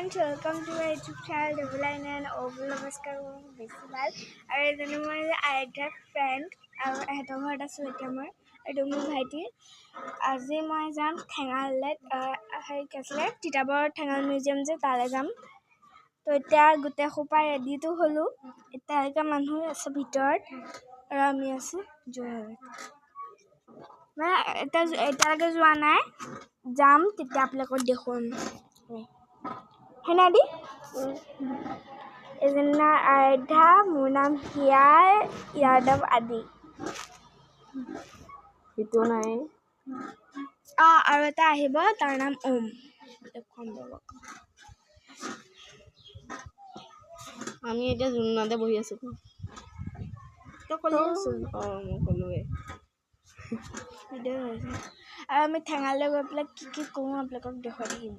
friends, welcome to my YouTube channel Deviline and Oval Namaskar Festival. আৰু এজনী মই আইতাৰ ফ্ৰেণ্ড আৰু এহেঁতৰ ঘৰত আছোঁ এতিয়া মই এইটো মোৰ ভাইটি আজি মই যাম ঠেঙাললৈ হেৰি কি আছিলে তিতাবৰ ঠেঙাল মিউজিয়াম যে তালৈ যাম তো এতিয়া গোটেই সোপা ৰেডিটো হ'লোঁ এতিয়ালৈকে মানুহ আছে ভিতৰত আৰু আমি আছোঁ যোৰহাটত মানে এতিয়ালৈকে যোৱা নাই যাম তেতিয়া আপোনালোকক দেখুৱাম হেনাদি এজনা আইধা মোৰ নাম হিয়াৰ ইয়াৰ নাম আদি ইটো নাই আৰু এটা আহিব তাৰ নাম ওম দেখুৱাম আমি এতিয়া জুনাতে বহি আছোঁ তই ক'লি আছোঁ মই ক'লোৱে ভিডিঅ' হৈছে আৰু আমি ঠেঙাললৈ গৈ পেলাই কি কৰোঁ আপোনালোকক দেখুৱাই থাকিম